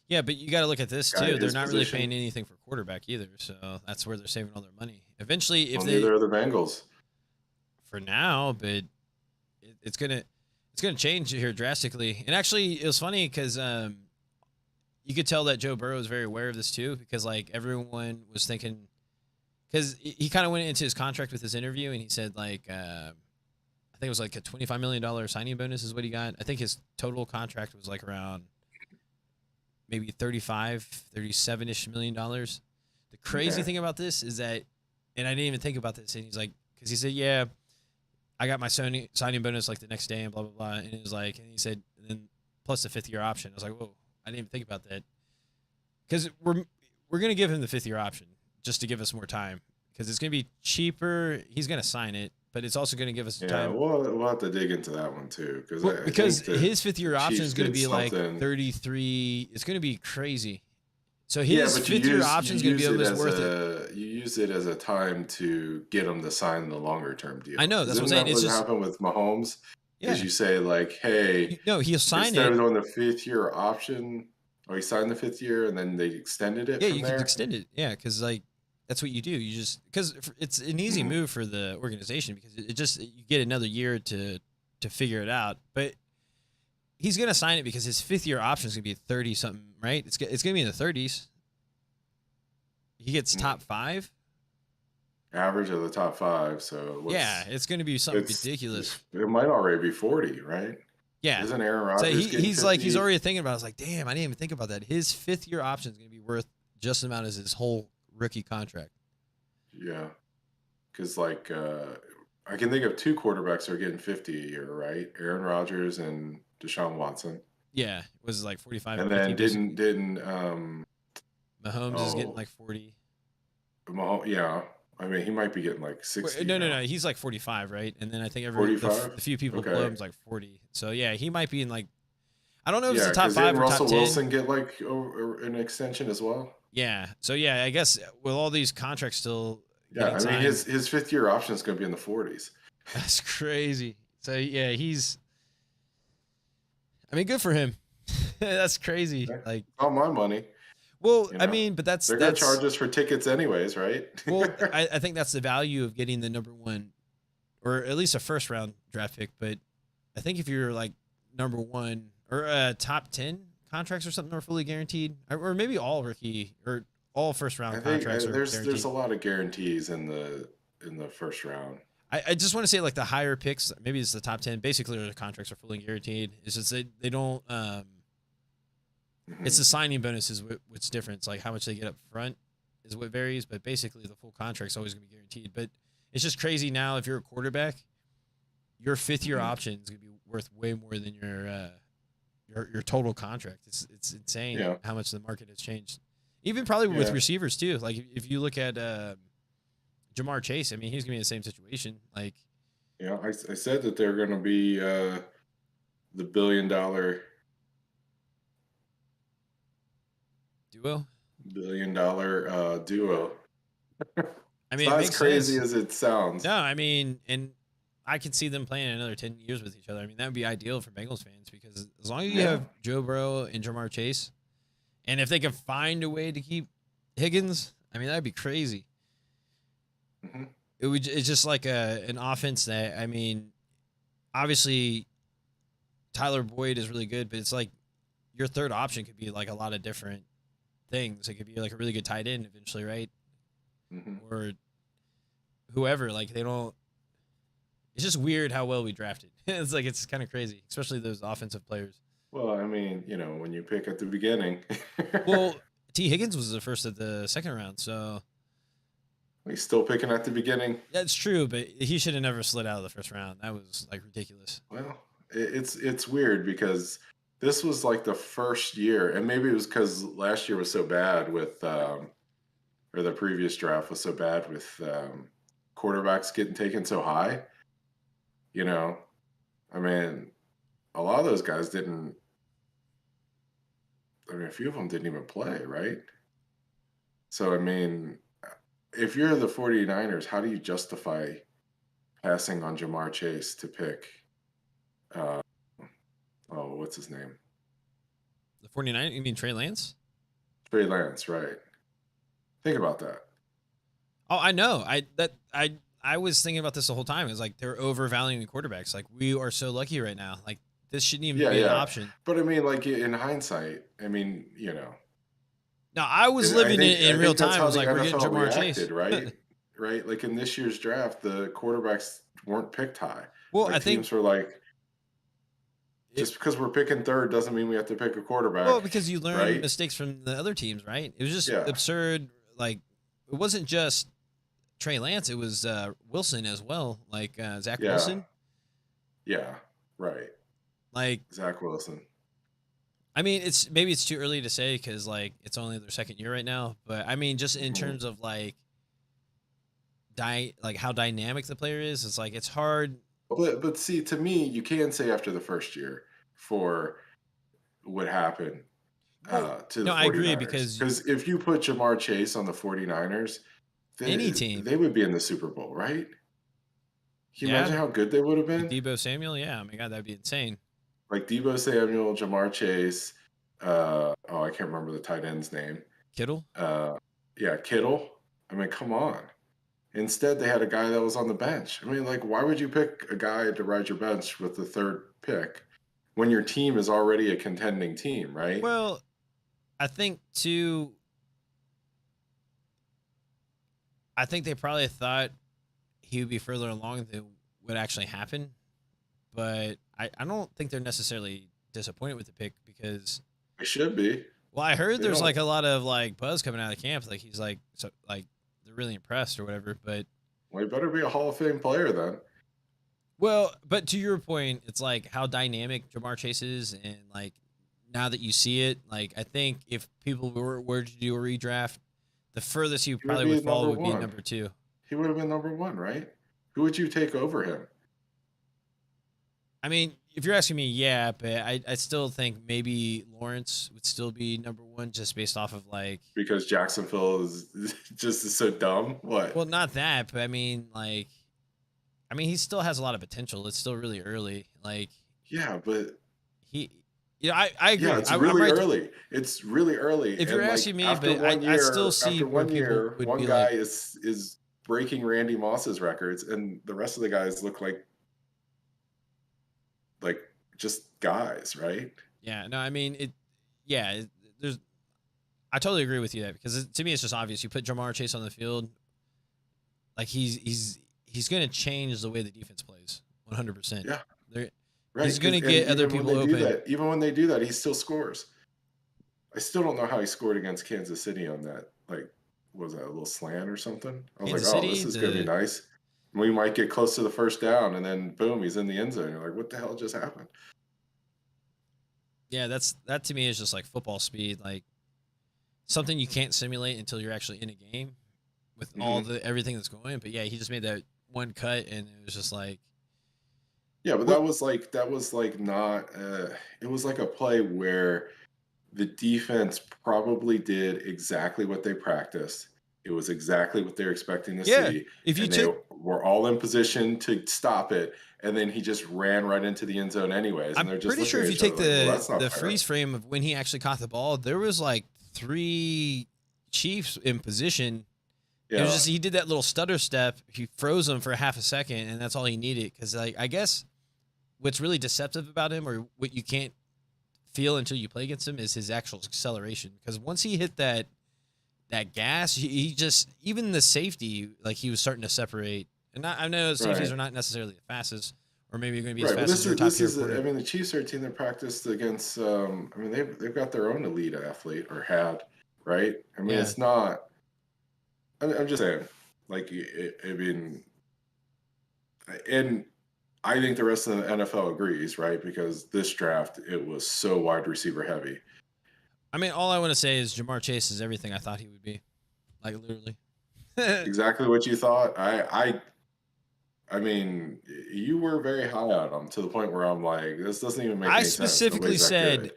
Yeah, but you got to look at this Guy too. at They're his not really position. paying anything for quarterback either, so that's where they're saving all their money. Eventually, if Well, they neither are the Bengals. for now, but it's gonna change here drastically. And actually, it was funny because you could tell that Joe Burrow was very aware of this too, because like everyone was thinking, because he kind of went into his contract with his interview and he said like I think it was like a $25 million signing bonus is what he got. I think his total contract was like around maybe 37-ish million dollars. The crazy thing about this is that, and I didn't even think about this, and he's like, because he said, yeah, I got my signing bonus like the next day and blah blah blah, and it was like, and he said, and then plus the 5th year option. I was like, whoa, I didn't even think about that, because we're gonna give him the 5th year option just to give us more time, because it's gonna be cheaper. He's gonna sign it, but it's also gonna give us time. We'll have to dig into that one too because his 5th year option Chiefs is gonna did be like something- 33. It's gonna be crazy. So but his you 5th year use- option is you going to be use it almost as worth it. You use it as a time to get them to sign the longer term deal. I know, that's what I'm Isn't saying. that It's what just happened with Mahomes? yeah. Is you say like, hey, No, he'll sign instead it. of doing the 5th year option, or he signed the 5th year and then they extended it. Yeah, from you there? can extend it. Yeah, because like that's what you do. You just because it's an easy move for the organization because it just you get another year to figure it out. But he's going to sign it because his 5th year option is going to be 30 something, right? It's going to be in the 30s. He gets top 5. Average of the top 5. So Yeah, it's going to be something ridiculous. It might already be 40, right? Yeah. Isn't Aaron So Rodgers getting he's 50? like he's already thinking about it. I was like, damn, I didn't even think about that. His 5th year option is going to be worth just as amount as his whole rookie contract. Yeah. Because like I can think of 2 quarterbacks who are getting 50 a year, right? Aaron Rodgers and Deshaun Watson. Yeah, it was like 45 And 50 then didn't Mahomes is getting like 40. yeah. I mean, he might be getting like 60. No. He's like 45, right? And then I think the few people below him's like 40. So yeah, he might be in like I don't know if it's the top 5 or Russell top 10. Wilson get like an extension as well? Yeah. So yeah, I guess with all these contracts still Yeah, I signed, mean his 5th year option is going to be in the 40s. That's crazy. So yeah, I mean, good for him. That's crazy. Like all my money. Well, You I know, mean, but that's they're going to charge us for tickets anyways, right? Well, I think that's the value of getting the number 1, or at least a 1st round draft pick. But I think if you're like number 1 or top 10 contracts or something are fully guaranteed, or maybe all rookie or all 1st round contracts are guaranteed. There's a lot of guarantees in the 1st round. I just want to say like the higher picks, maybe it's the top 10. Basically, the contracts are fully guaranteed. It's just they don't. It's the signing bonus is what's different. It's like how much they get up front is what varies, but basically the full contract's always going to be guaranteed. But it's just crazy now if you're a quarterback, your 5th year option is going to be worth way more than your total contract. It's insane how much the market has changed. Even probably with receivers too. Like if you look at Jamar Chase, I mean he's going to be in the same situation. Like I said that they're going to be the $1 billion duo. $1 billion duo. I It's mean, it not as makes crazy sense. as it sounds. No, I mean, and I can see them playing another 10 years with each other. I mean, that would be ideal for Bengals fans because as long as you Yeah. have Joe Burrow and Jamar Chase, and if they can find a way to keep Higgins, I mean, that'd be crazy. hmm It's just like an offense that, I mean, obviously Tyler Boyd is really good, but it's like your third option could be like a lot of different things. It could be like a really good tight end eventually, right? hmm Or whoever. Like they don't. It's just weird how well we drafted. It's like it's kind of crazy, especially those offensive players. Well, I mean, when you pick at the beginning, Well, T. Higgins was the first of the second round, so he's still picking at the beginning. that's true. But he should have never slid out of the first round. That was like ridiculous. Well, it's weird because this was like the first year, and maybe it was because last year was so bad with, or the previous draft was so bad with quarterbacks getting taken so high. I mean, a lot of those guys didn't. I mean, a few of them didn't even play, right? So, I mean, if you're the 49ers, how do you justify passing on Jamar Chase to pick, uh, what's his name? The 49, you mean Trey Lance? Trey Lance, right? Think about that. Oh, I know. I was thinking about this the whole time. It's like they're overvaluing quarterbacks. Like we are so lucky right now. Like this shouldn't even Yeah, be an yeah. option. But I mean, like in hindsight, I mean, No, I was I living think it in I real think that's time. how I was the like, we're getting NFL Jamar Chase. reacted, right? Right? Like in this year's draft, the quarterbacks weren't picked high. Well, Like I think teams were like, it, just because we're picking third doesn't mean we have to pick a quarterback, well, because you learn right? mistakes from the other teams, right? It was just Yeah, absurd. Like it wasn't just Trey Lance; it was Wilson as well. Like Zach yeah, Wilson. yeah, right. Like Zach Wilson. I mean, maybe it's too early to say because like it's only their second year right now. But I mean, just in Mhm. terms of like like how dynamic the player is, it's like it's hard. But see, to me, you can say after the first year for what happened Well, to the no, I agree 49ers. because Because if you put Jamar Chase on the 49ers, any team, they would be in the Super Bowl, right? Can you yeah, imagine how good they would have with been? Debo Samuel, yeah, oh my God, that'd be insane. Like Debo Samuel, Jamar Chase. I can't remember the tight end's name. Kittle, Yeah, Kittle. I mean, come on. Instead, they had a guy that was on the bench. I mean, like, why would you pick a guy to ride your bench with the third pick when your team is already a contending team, right? well, I think too. I think they probably thought he would be further along than what actually happened, but I don't think they're necessarily disappointed with the pick because They should be. well, I heard They there's don't. like a lot of like buzz coming out of the camp, like he's like so like they're really impressed or whatever. But Well, he better be a Hall of Fame player then. well, but to your point, it's like how dynamic Jamar Chase is, and like now that you see it, like I think if people were to do a redraft, the furthest he He would probably be would fall number would be one. number 2. He would have been number one, right? Who would you take over him? I mean, if you're asking me, yeah, but I still think maybe Lawrence would still be number 1 just based off of like, Because Jacksonville is just so dumb. What? well, not that, but I mean, like, he still has a lot of potential. It's still really early. Like Yeah, but he, I agree. yeah, it's I'm really right. early. It's really early. If you're And asking me, after but one I year, still see after where one people year, would one be guy like, is breaking Randy Moss's records, and the rest of the guys look like just guys, right? yeah, no, I mean it. Yeah, there's. I totally agree with you that because to me it's just obvious. You put Jamar Chase on the field, like he's going to change the way the defense plays 100%. Yeah, They're, right. he's going to And get other even when people they do open. that, even when they do that, he still scores. I still don't know how he scored against Kansas City on that. Like, was that a little slant or something? I was Kansas like, oh, City, this is going to be nice. We might get close to the first down, and then boom, he's in the end zone. You're like, what the hell just happened? Yeah, that to me is just like football speed, like something you can't simulate until you're actually in a game with all the everything that's going. But yeah, he just made that one cut, and it was just like, yeah, but that was like not. It was like a play where the defense probably did exactly what they practiced. It was exactly what they're expecting to Yeah. see, If you and they took, were all in position to stop it. And then he just ran right into the end zone anyways, and I'm they're just pretty looking sure at if you each other take like, "Well, that's not the fair." freeze frame of when he actually caught the ball, there was like 3 Chiefs in position. It Yeah, was just he did that little stutter step. He froze him for half a second, and that's all he needed. Because like I guess what's really deceptive about him, or what you can't feel until you play against him, is his actual acceleration. Because once he hit that gas, he just, even the safety, like he was starting to separate. And I know safeties right. are not necessarily the fastest, or maybe you're going to be as Right, but fast as your top this tier is I quarterback. mean, the Chiefs are a team that practiced against. I mean, they've got their own elite athlete or had, right? I mean, Yeah. it's not. I'm just saying, like, I mean, and I think the rest of the NFL agrees, right? Because this draft, it was so wide receiver heavy. I mean, all I want to say is Jamar Chase is everything I thought he would be. Like literally. Exactly what you thought. I mean, you were very high on him to the point where I'm like, this doesn't even make I any sense. specifically Nobody's that said good.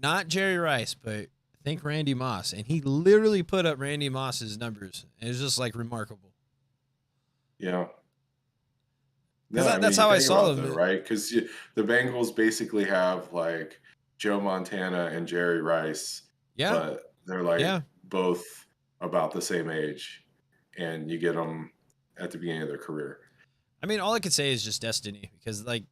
not Jerry Rice, but think Randy Moss, and he literally put up Randy Moss's numbers. It was just like remarkable. Yeah. Because No, I that's mean, how I think saw about that, him. right? Because the Bengals basically have like Joe Montana and Jerry Rice, Yeah, but they're like yeah. both about the same age, and you get them at the beginning of their career. I mean, all I could say is just destiny, because like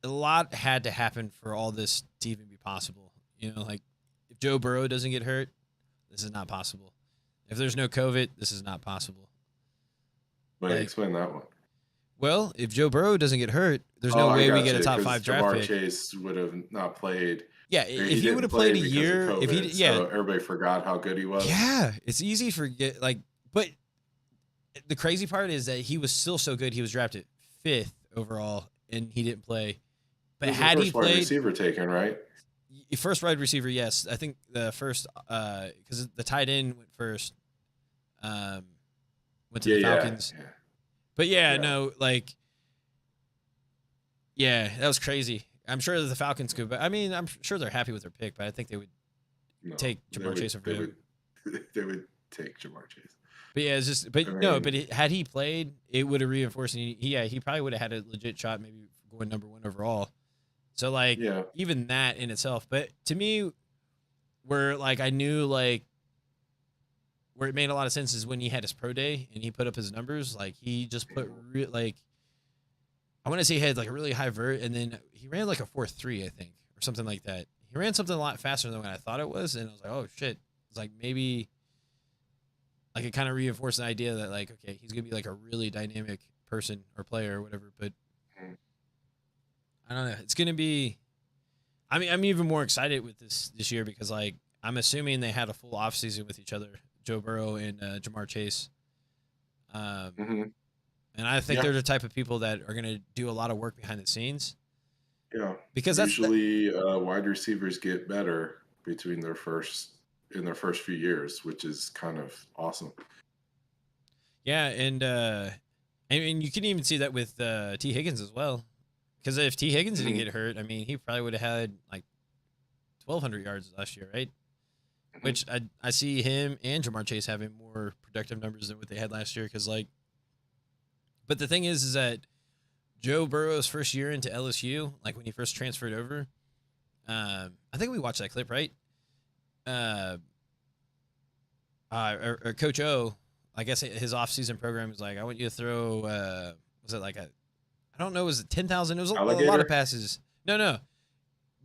a lot had to happen for all this to even be possible. You know, like if Joe Burrow doesn't get hurt, this is not possible. If there's no COVID, this is not possible. But Like, explain that one. well, if Joe Burrow doesn't get hurt, there's Oh, no I way we got get a you. top Because 5 draft Jamar pick. Chase would have not played, Yeah, or if he he would didn't have played play a because of year, if he COVID. yeah, So everybody forgot how good he was. yeah, it's easy to forget. Like, but the crazy part is that he was still so good. He was drafted 5th overall, and he didn't play. He But was the had he first wide played, receiver taken, right? first wide receiver, yes, I think the first, because the tight end went first, um, went to Yeah, the yeah, Falcons. yeah. But yeah, Yeah. no, like, yeah, that was crazy. I'm sure that the Falcons could, but I mean, I'm sure they're happy with their pick, but I think they would No, take they Jamar would, Chase over they him. would, they would take Jamar Chase. But yeah, it's just, I but no, mean, but had he played, it would have reinforced. He probably would have had a legit shot, maybe going number 1 overall. So like, yeah, even that in itself. But to me, where like I knew like where it made a lot of sense is when he had his pro day and he put up his numbers. Like he just put like, I want to say he had like a really high vert, and then he ran like a 4.3, I think, or something like that. He ran something a lot faster than what I thought it was, and I was like, oh shit. It's like maybe like it kind of reinforced the idea that like, okay, he's gonna be like a really dynamic person or player or whatever. But Mhm. I don't know. It's gonna be. I mean, I'm even more excited with this year because like I'm assuming they had a full offseason with each other, Joe Burrow and Jamar Chase. Mhm. And I think Yeah, they're the type of people that are gonna do a lot of work behind the scenes yeah. because Usually, wide receivers get better between their first few years, which is kind of awesome. yeah, and I mean you can even see that with T Higgins as well. Because if T Higgins didn't Mhm. get hurt, I mean he probably would have had like 1,200 yards last year, right? Mhm. Which I see him and Jamar Chase having more productive numbers than what they had last year. Because like, but the thing is that Joe Burrow's first year into LSU, like when he first transferred over, I think we watched that clip, right? Uh, or Coach O, I guess his offseason program was like, I want you to throw, was it like I don't know, was it 10,000? It was a lot of Alligator. passes. No.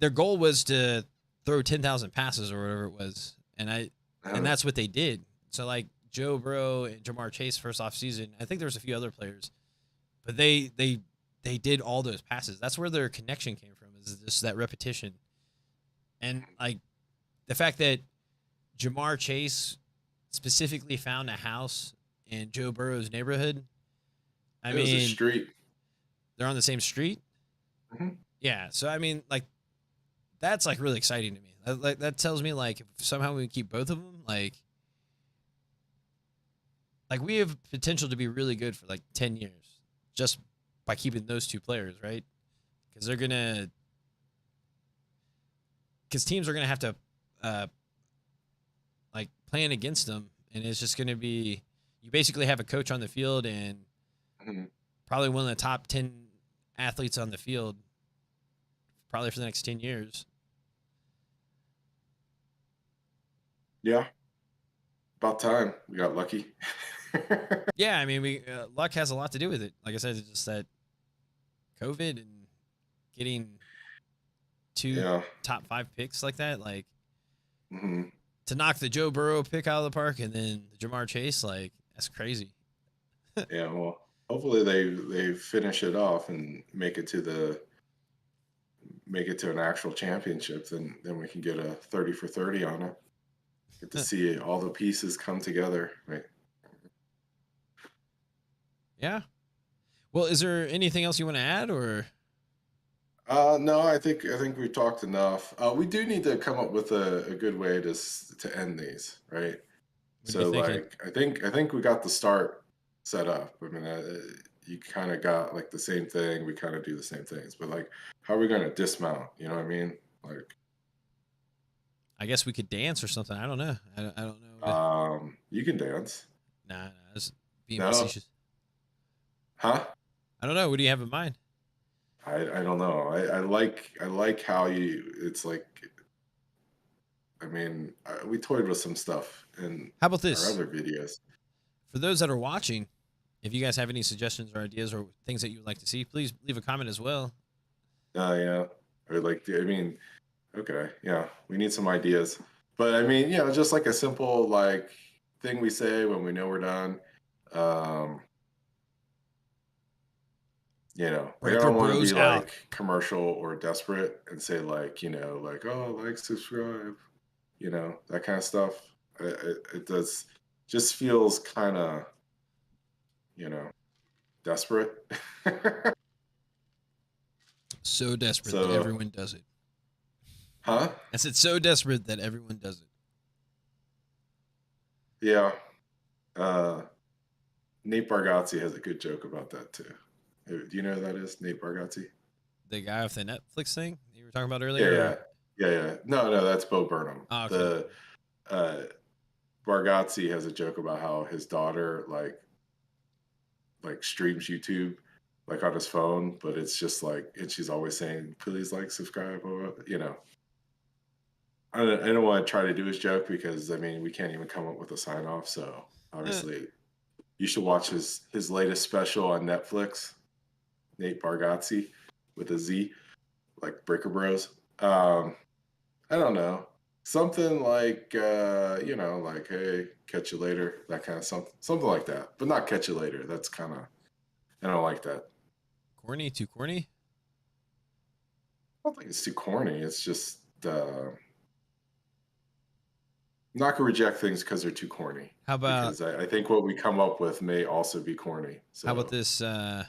Their goal was to throw 10,000 passes or whatever it was. And that's what they did. So like Joe Burrow and Jamar Chase first off season, I think there was a few other players, but they did all those passes. That's where their connection came from, is just that repetition. And like the fact that Jamar Chase specifically found a house in Joe Burrow's neighborhood. I It was a mean, street. they're on the same street. Mhm. Yeah. So I mean, like that's like really exciting to me. That tells me like if somehow we keep both of them, like we have potential to be really good for like 10 years just by keeping those two players, right? Because they're gonna because teams are going to have to like plan against them, and it's just going to be you basically have a coach on the field and Mhm. probably one of the top 10 athletes on the field, probably for the next 10 years. Yeah, about time we got lucky. Yeah, I mean, we luck has a lot to do with it. Like I said, it's just that COVID and getting two Yeah. top 5 picks like that, like hmm to knock the Joe Burrow pick out of the park and then the Jamar Chase, like that's crazy. Yeah. Well, hopefully they finish it off and make it to an actual championship. Then we can get a 30 for 30 on it. Get to see all the pieces come together. Right. Yeah. Well, is there anything else you want to add, or No, I think we've talked enough. We do need to come up with a good way to end these, right? what are you So thinking? like I think we got the start set up. I mean, you kind of got like the same thing. We kind of do the same things, but like, how are we going to dismount? You know what I mean? Like, I guess we could dance or something. I don't know. I don't know. you can dance. Nah, just being No, facetious. huh? I don't know. What do you have in mind? I don't know. I like how you. It's like, I mean, we toyed with some stuff in How about our this? other videos. For those that are watching, if you guys have any suggestions or ideas or things that you would like to see, please leave a comment as well. Yeah. Or like, I mean, okay, yeah, we need some ideas. But I mean, just like a simple like thing we say when we know we're done. Um, like I Breaker don't want to Bros be out. like commercial or desperate and say like, like, oh, like, subscribe, that kind of stuff. It does just feels kind of, desperate. So desperate that So, everyone does it. huh? I said so desperate that everyone does it. Yeah. Uh, Nate Bargatze has a good joke about that too. Do you know who that is? Nate Bargatze? The guy with the Netflix thing you were talking about Yeah, earlier? yeah. No, that's Bo Burnham. Oh, okay. The Bargatze has a joke about how his daughter like streams YouTube like on his phone, but it's just like, and she's always saying, "Please like, subscribe," I don't want to try to do his joke because I mean we can't even come up with a sign off. So obviously, you should watch his latest special on Netflix. Nate Bargatze with a Z, like Breaker Bros. I don't know. Something like like, hey, catch you later, that kind of something like that. But not catch you later. That's kind of, I don't like that. Corny? Too corny? I don't think it's too corny. It's just I'm not gonna reject things because they're too corny. How about Because I think what we come up with may also be corny. So how about this? I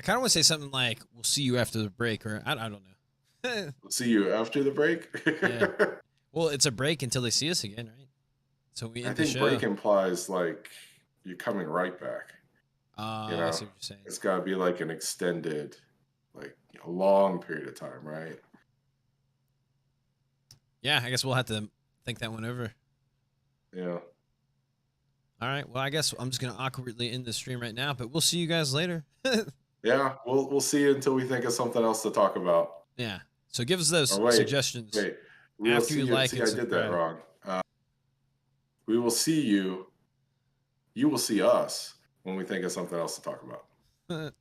kind of want to say something like "We'll see you after the break," or I don't know. we'll see you after the break. Yeah. Well, it's a break until they see us again, right? So we I end the think show. break implies like you're coming right back. I see what you're saying. It's got to be like an extended, like a long period of time, right? Yeah, I guess we'll have to think that one over. Yeah. All right. Well, I guess I'm just gonna awkwardly end the stream right now, but we'll see you guys later. Yeah, we'll see you until we think of something else to talk about. Yeah. So give us those Or suggestions wait. We'll after see you you. like See, and I did that subscribe. wrong. We will see you. You will see us when we think of something else to talk about.